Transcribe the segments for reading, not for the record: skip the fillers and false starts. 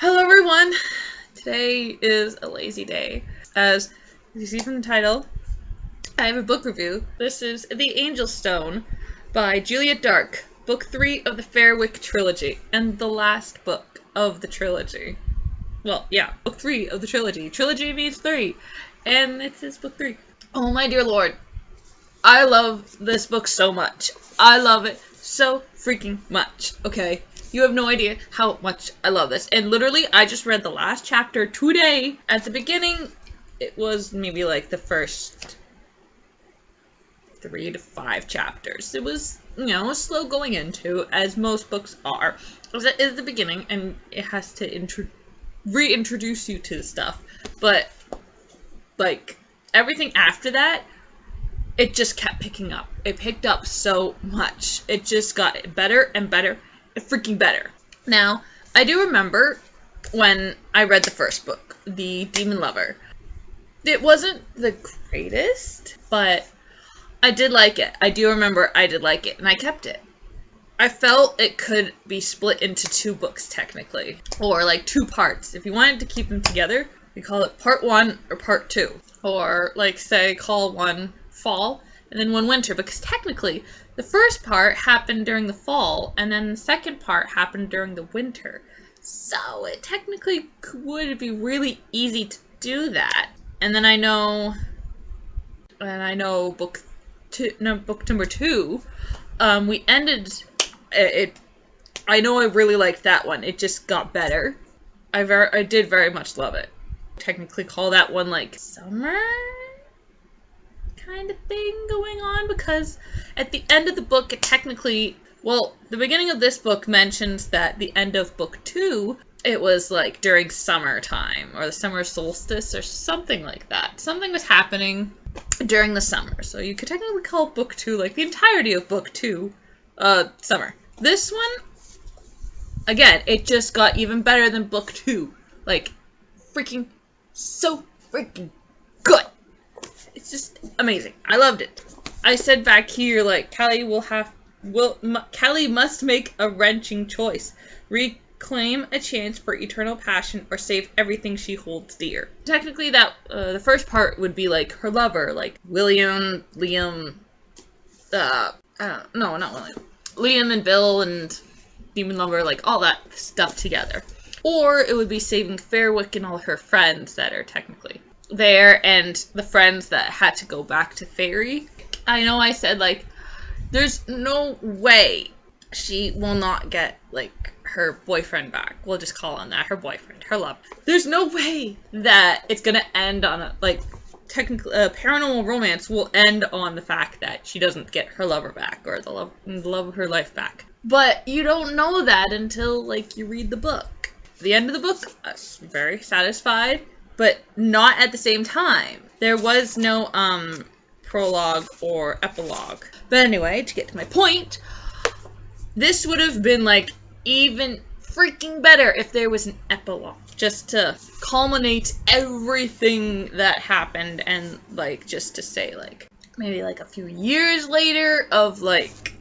Hello everyone! Today is a lazy day. As you see from the title, I have a book review. This is The Angel Stone by Juliet, Book 3 of the Fairwick trilogy, and the last book of the trilogy. Well, yeah, Book 3 of the trilogy. Trilogy means 3, and it is Book 3. Oh my dear lord. I love this book so much. I love it so freaking much, okay? You have no idea how much I love this. And literally, I just read the last chapter today. At the beginning, it was maybe like the first 3 to 5 chapters. It was, slow going into, as most books are. It is the beginning, and it has to reintroduce you to the stuff. But, like, everything after that, it just kept picking up. It picked up so much. It just got better and better. Freaking better. Now, I do remember when I read the first book, The Demon Lover. It wasn't the greatest, but I did like it. I do remember I did like it, and I kept it. I felt it could be split into 2 books, technically, or like 2 parts. If you wanted to keep them together, you call it part 1 or part 2, or like say call one fall and then one winter, because technically the first part happened during the fall, and then the second part happened during the winter. So it technically would be really easy to do that. And then I know book number 2, we ended it. I know I really liked that one. It just got better. I did very much love it. Technically call that one like summer kind of thing going on, because at the end of the book, it technically, well, the beginning of this book mentions that the end of book 2, it was like during summertime, or the summer solstice, or something like that. Something was happening during the summer, so you could technically call book 2, like the entirety of book 2, summer. This one, again, it just got even better than book 2. Like, freaking, so freaking good. It's just amazing. I loved it. I said back here, like, Callie must make a wrenching choice. Reclaim a chance for eternal passion, or save everything she holds dear. Technically, that the first part would be like her lover, like Liam and Bill and Demon Lover, like all that stuff together. Or it would be saving Fairwick and all her friends that are technically there, and the friends that had to go back to Fairy. I know I said, like, there's no way she will not get, like, her boyfriend back. We'll just call on that her boyfriend, her love. There's no way that it's gonna end on a, like, technically, paranormal romance will end on the fact that she doesn't get her lover back, or the love of her life back. But you don't know that until, like, you read the book. At the end of the book, I was very satisfied, but not at the same time. There was no prologue or epilogue. But anyway, to get to my point, this would have been like even freaking better if there was an epilogue, just to culminate everything that happened, and like just to say like maybe like a few years later of like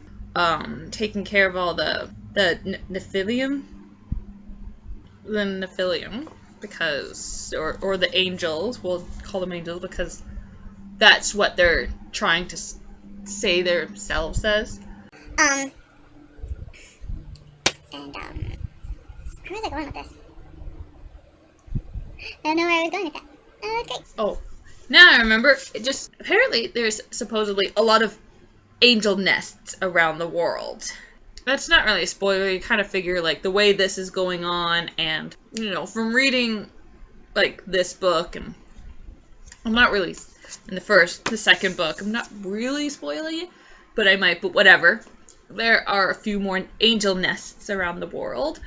taking care of all the Nephilim, because, or the angels, we'll call them angels because that's what they're trying to say themselves as. Where was I going with this? I don't know where I was going with that. Okay. Oh, now I remember. It just, apparently there's supposedly a lot of angel nests around the world. That's not really a spoiler. You kind of figure, like, the way this is going on, and, from reading, like, this book, and I'm not really, in the second book, I'm not really spoiling it, but I might, but whatever. There are a few more angel nests around the world,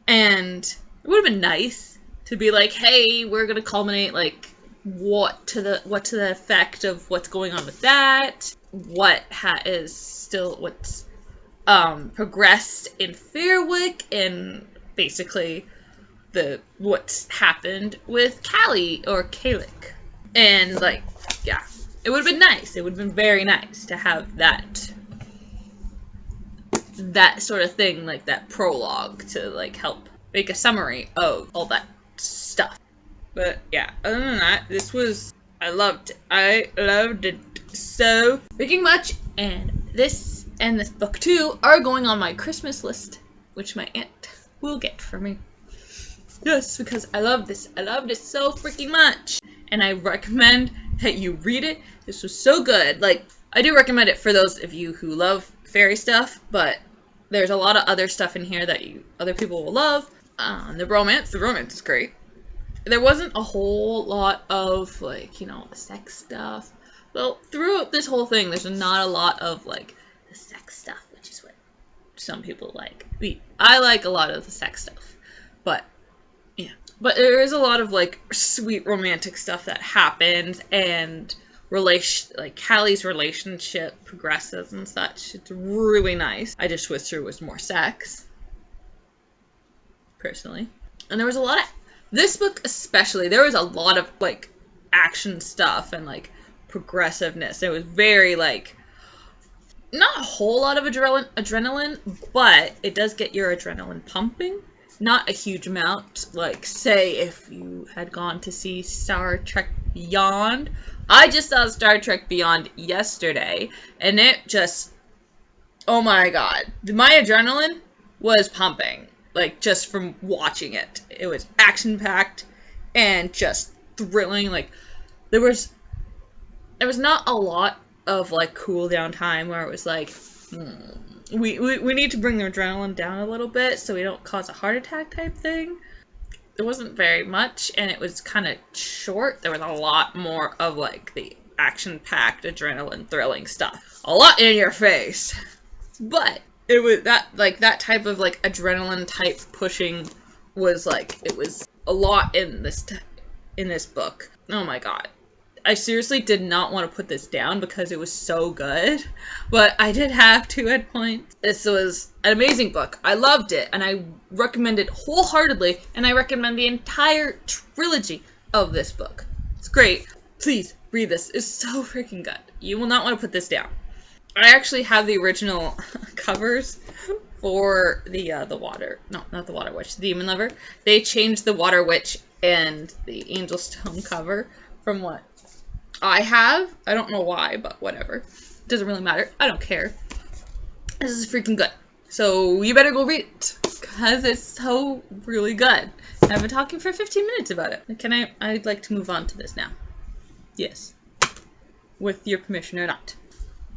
and it would have been nice to be like, hey, we're going to culminate, like, what to the effect of what's going on with that, what's progressed in Fairwick, and basically what's happened with Callie or Kalik. And like, yeah, it would have been nice. It would have been very nice to have that sort of thing, like that prologue to like help make a summary of all that stuff. But yeah, other than that, I loved it. I loved it so freaking much. And this book too are going on my Christmas list, which my aunt will get for me. Yes, because I love this. I loved it so freaking much. And I recommend that you read it. This was so good. Like, I do recommend it for those of you who love fairy stuff, but there's a lot of other stuff in here that other people will love. The romance is great. There wasn't a whole lot of, like, sex stuff. Well, throughout this whole thing, there's not a lot of, like, the sex stuff, which is what some people like. I like a lot of the sex stuff, but yeah. But there is a lot of, like, sweet romantic stuff that happens, and like Callie's relationship progresses and such. It's really nice. I just wish there was more sex, personally. And there was a lot of this book especially. There was a lot of like action stuff and like progressiveness. It was very like not a whole lot of adrenaline, but it does get your adrenaline pumping. Not a huge amount. Like, say, if you had gone to see Star Trek Beyond. I just saw Star Trek Beyond yesterday, and it just, oh my god. My adrenaline was pumping, like, just from watching it. It was action-packed and just thrilling. Like, there was not a lot of, like, cool-down time where it was like, we need to bring the adrenaline down a little bit so we don't cause a heart attack type thing. There wasn't very much, and it was kind of short. There was a lot more of, like, the action-packed, adrenaline, thrilling stuff. A lot in your face. But it was that type of, like, adrenaline type pushing was, like, it was a lot in this book. Oh my god. I seriously did not want to put this down because it was so good, but I did have to at points. This was an amazing book. I loved it, and I recommend it wholeheartedly, and I recommend the entire trilogy of this book. It's great. Please read this. It's so freaking good. You will not want to put this down. I actually have the original covers for the water. No, not the Water Witch. The Demon Lover. They changed the Water Witch and the Angel Stone cover from what I have. I don't know why, but whatever. Doesn't really matter. I don't care. This is freaking good. So you better go read it, because it's so really good. I've been talking for 15 minutes about it. I'd like to move on to this now. Yes. With your permission or not.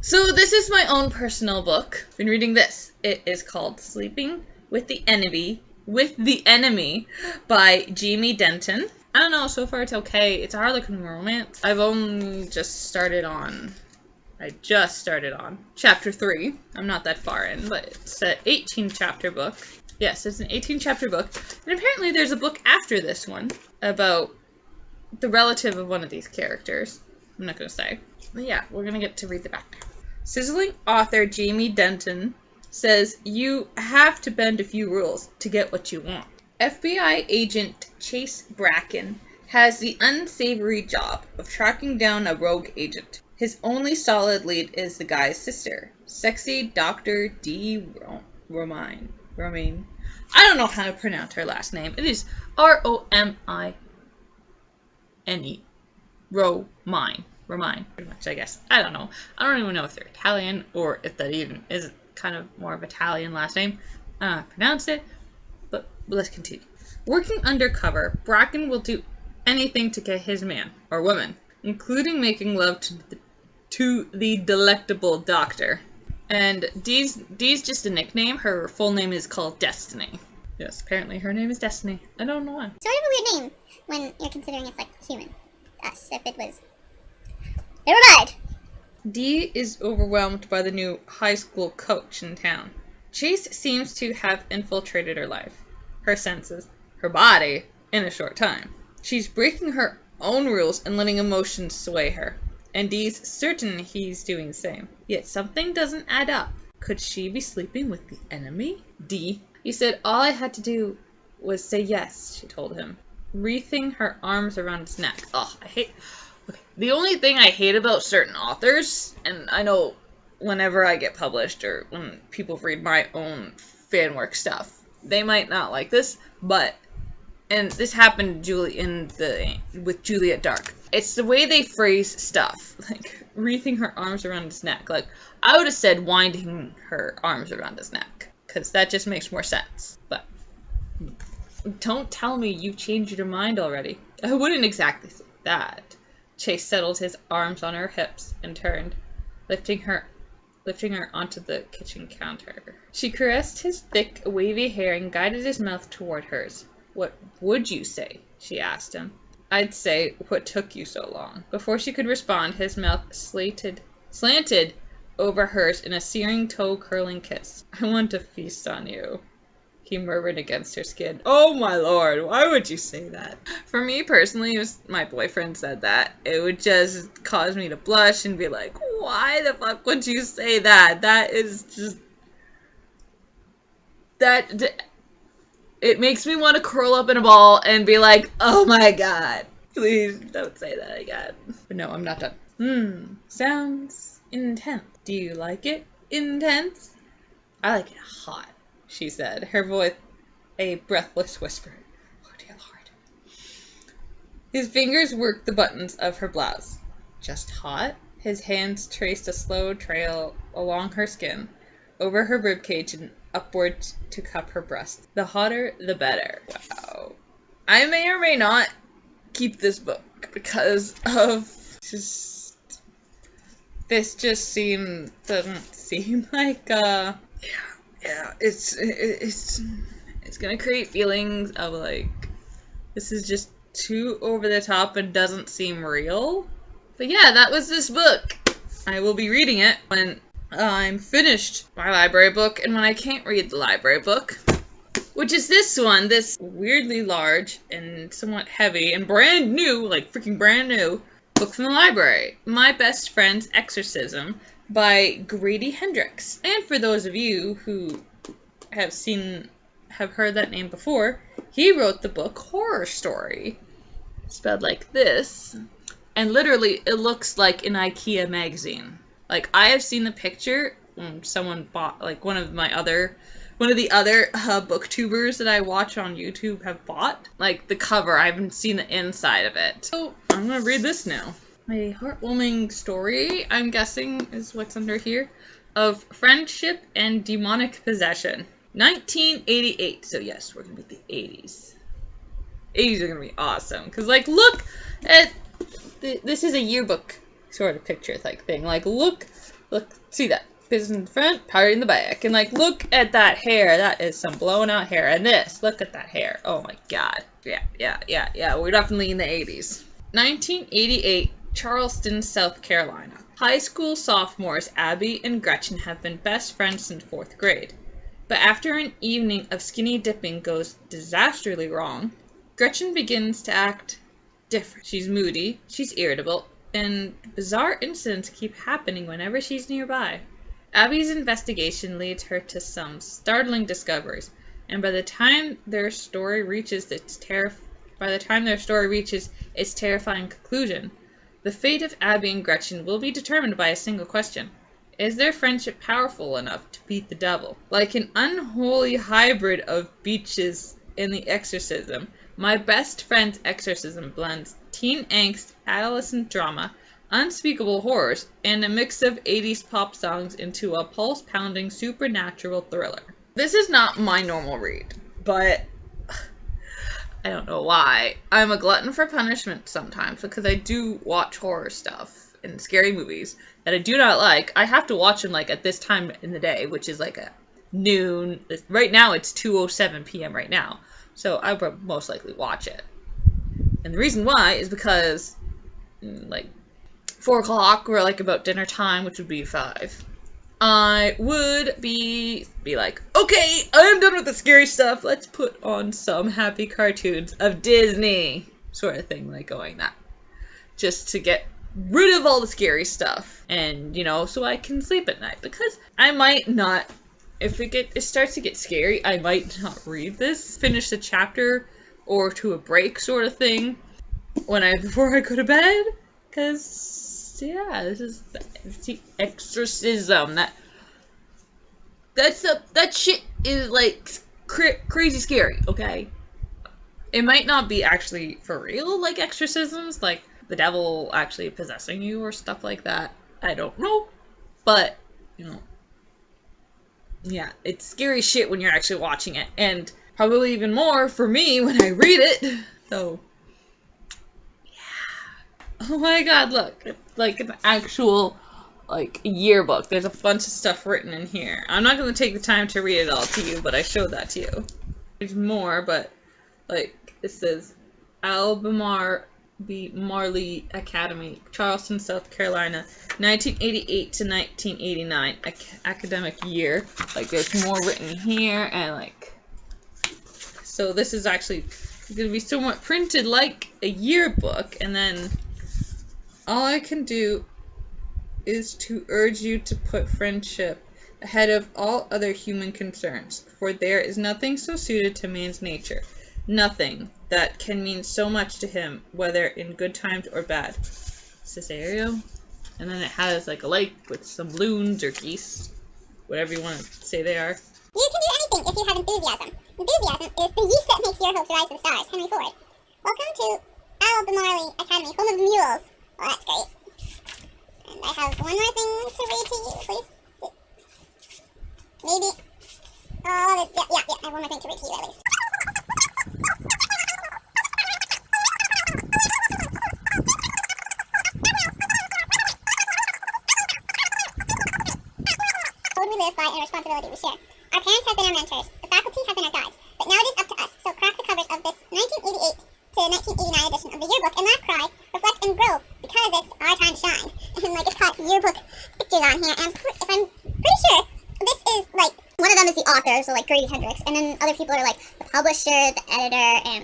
So this is my own personal book. I've been reading this. It is called Sleeping with the Enemy by Jamie Denton. I don't know, so far it's okay. It's a Harlequin romance. I just started on chapter 3. I'm not that far in, but it's an 18-chapter book. Yes, it's an 18-chapter book. And apparently there's a book after this one about the relative of one of these characters. I'm not going to say. But yeah, we're going to get to read the back now. Sizzling author Jamie Denton says you have to bend a few rules to get what you want. FBI agent Chase Bracken has the unsavory job of tracking down a rogue agent. His only solid lead is the guy's sister, sexy Dr. D. Romaine. I don't know how to pronounce her last name. It is Romine. Romaine, pretty much, I guess. I don't know. I don't even know if they're Italian or if that even is kind of more of Italian last name. I don't know how to pronounce it, but let's continue. Working undercover, Bracken will do anything to get his man, or woman, including making love to the delectable doctor. And Dee's just a nickname. Her full name is called Destiny. Yes, apparently her name is Destiny. I don't know why. Sort of a weird name when you're considering it's like human. Us, if it was. Never mind! Dee is overwhelmed by the new high school coach in town. Chase seems to have infiltrated her life, her senses, her body, in a short time. She's breaking her own rules and letting emotions sway her, and Dee's certain he's doing the same. Yet something doesn't add up. Could she be sleeping with the enemy? Dee. He said all I had to do was say yes, she told him, wreathing her arms around his neck. Oh, okay. The only thing I hate about certain authors, and I know whenever I get published or when people read my own fan work stuff, they might not like this, but, and this happened with Juliet Dark. It's the way they phrase stuff, like wreathing her arms around his neck. Like, I would have said winding her arms around his neck, because that just makes more sense. But don't tell me you've changed your mind already. I wouldn't exactly say that. Chase settled his arms on her hips and turned, lifting her onto the kitchen counter. She caressed his thick, wavy hair and guided his mouth toward hers. "What would you say?" she asked him. "I'd say, what took you so long?" Before she could respond, his mouth slanted over hers in a searing, toe-curling kiss. "I want to feast on you," he murmured against her skin. Oh my lord, why would you say that? For me personally, if my boyfriend said that, it would just cause me to blush and be like, why the fuck would you say that? That is just... It makes me want to curl up in a ball and be like, oh my god, please don't say that again. But no, I'm not done. Sounds intense. Do you like it intense? I like it hot, she said, her voice a breathless whisper. Oh dear lord. His fingers worked the buttons of her blouse. Just hot? His hands traced a slow trail along her skin, over her ribcage and upwards to cup her breast. The hotter, the better. Wow. I may or may not keep this book because of this just doesn't seem like it's gonna create feelings of like, this is just too over the top and doesn't seem real. But yeah, that was this book. I will be reading it when I'm finished my library book, and when I can't read the library book, which is this one, this weirdly large and somewhat heavy and brand new, like freaking brand new, book from the library, My Best Friend's Exorcism by Grady Hendrix. And for those of you who have heard that name before, he wrote the book Horror Story, spelled like this, and literally it looks like an IKEA magazine. Like, I have seen the picture, someone bought, like one of the other booktubers that I watch on YouTube have bought, like the cover. I haven't seen the inside of it. So I'm gonna read this now. A heartwarming story, I'm guessing, is what's under here, of friendship and demonic possession. 1988. So yes, we're gonna be the 80s. 80s are gonna be awesome. Cause like, look at this is a yearbook sort of picture like thing. Like, look, see that? Business in the front, party in the back. And like, look at that hair. That is some blown out hair. And this, look at that hair. Oh my god. Yeah. We're definitely in the 80s. 1988, Charleston, South Carolina. High school sophomores Abby and Gretchen have been best friends since 4th grade. But after an evening of skinny dipping goes disastrously wrong, Gretchen begins to act different. She's moody, she's irritable, and bizarre incidents keep happening whenever she's nearby. Abby's investigation leads her to some startling discoveries, and by the time their story reaches its terrifying conclusion, the fate of Abby and Gretchen will be determined by a single question. Is their friendship powerful enough to beat the devil? Like an unholy hybrid of Beaches in The Exorcism, My Best Friend's Exorcism blends teen angst, adolescent drama, unspeakable horrors, and a mix of 80s pop songs into a pulse-pounding supernatural thriller. This is not my normal read, but I don't know why. I'm a glutton for punishment sometimes because I do watch horror stuff and scary movies that I do not like. I have to watch them like at this time in the day, which is like at noon. Right now it's 2:07 p.m. right now, so I will most likely watch it. And the reason why is because like 4 o'clock or like about dinner time, which would be 5, I would be like, okay, I'm done with the scary stuff. Let's put on some happy cartoons of Disney, sort of thing, like going that, just to get rid of all the scary stuff, and so I can sleep at night, because I might not, if it starts to get scary, I might not read this, finish the chapter or to a break sort of thing before I go to bed, because yeah, this is the Exorcism. That shit is like crazy scary, okay? It might not be actually for real, like exorcisms, like the devil actually possessing you or stuff like that. I don't know. But, you know, yeah, it's scary shit when you're actually watching it. And probably even more for me when I read it. So, yeah. Oh my god, look. It's like an actual, like, yearbook. There's a bunch of stuff written in here. I'm not going to take the time to read it all to you, but I showed that to you. There's more, but, like, it says Albemarle Marley Academy, Charleston, South Carolina, 1988 to 1989 academic year. Like, there's more written here, and like, so this is actually going to be somewhat printed like a yearbook. And then all I can do is to urge you to put friendship ahead of all other human concerns, for there is nothing so suited to man's nature, nothing that can mean so much to him, whether in good times or bad. Cesario. And then it has like a lake with some loons or geese, whatever you want to say they are. You can do anything if you have enthusiasm. Enthusiasm is the yeast that makes your hopes rise to the stars. Henry Ford. Welcome to Albemarle Academy, home of the mules. Well, that's great. And I have one more thing to read to you, please. Maybe. Oh, yeah, I have one more thing to read to you at least. We live by and responsibility we share. Our parents have been our mentors, the faculty have been our guides, but now it is up to us. So crack the covers of this 1988 to 1989 edition of the yearbook and laugh, cry, reflect, and grow, because it's our time to shine. And like, it's got yearbook pictures on here, and if I'm pretty sure this is like, one of them is the author, so like Grady Hendrix, and then other people are like the publisher, the editor, and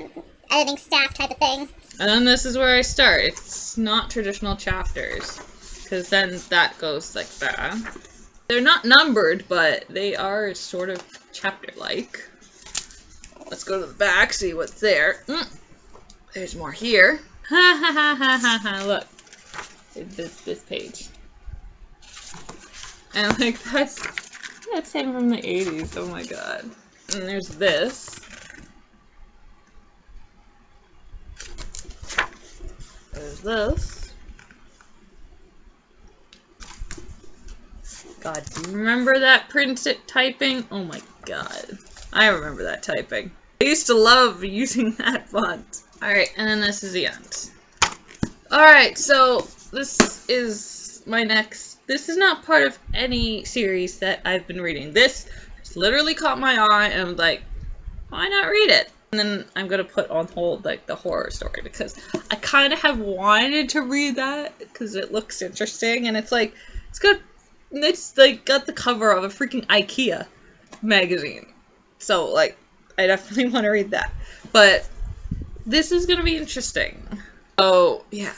editing staff type of thing. And then this is where I start. It's not traditional chapters, because then that goes like that. They're not numbered, but they are sort of chapter-like. Let's go to the back, see what's there. There's more here. Ha ha ha ha ha ha, look. This page. And like, that's him from the 80s, oh my god. And there's this. There's this. God, do you remember that printed typing? Oh my god. I remember that typing. I used to love using that font. Alright, and then this is the end. Alright, so this is my next... This is not part of any series that I've been reading. This just literally caught my eye and I'm like, why not read it? And then I'm gonna put on hold like the horror story because I kind of have wanted to read that because it looks interesting and it's like, it's like got the cover of a freaking IKEA magazine. So like, I definitely want to read that. But this is gonna be interesting. So yeah,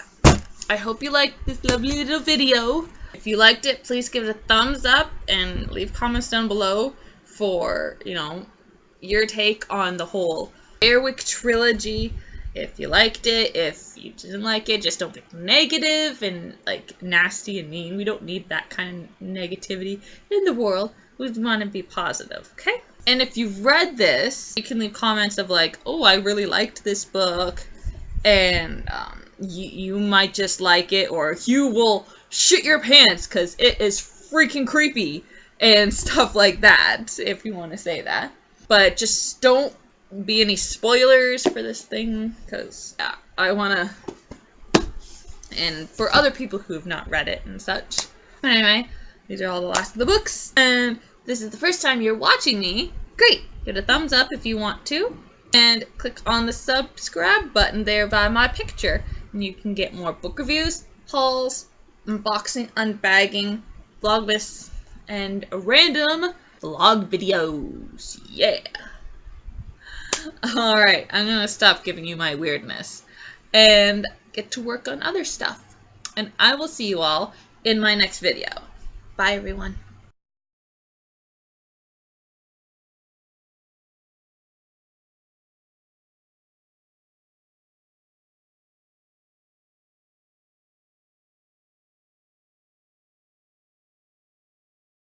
I hope you liked this lovely little video. If you liked it, please give it a thumbs up and leave comments down below for, you know, your take on the whole Airwick trilogy. If you liked it, if you didn't like it, just don't be negative and like nasty and mean. We don't need that kind of negativity in the world. We want to be positive, okay? And if you've read this, you can leave comments of like, oh, I really liked this book, and you might just like it, or you will shit your pants because it is freaking creepy and stuff like that, if you want to say that. But just don't be any spoilers for this thing, because yeah, I want to, and for other people who have not read it and such. But anyway, these are all the last of the books, and this is the first time you're watching me. Great! Give it a thumbs up if you want to, and click on the subscribe button there by my picture, and you can get more book reviews, hauls, unboxing, unbagging, vlogmas, and random vlog videos. Yeah! Alright, I'm gonna stop giving you my weirdness and get to work on other stuff. And I will see you all in my next video. Bye, everyone.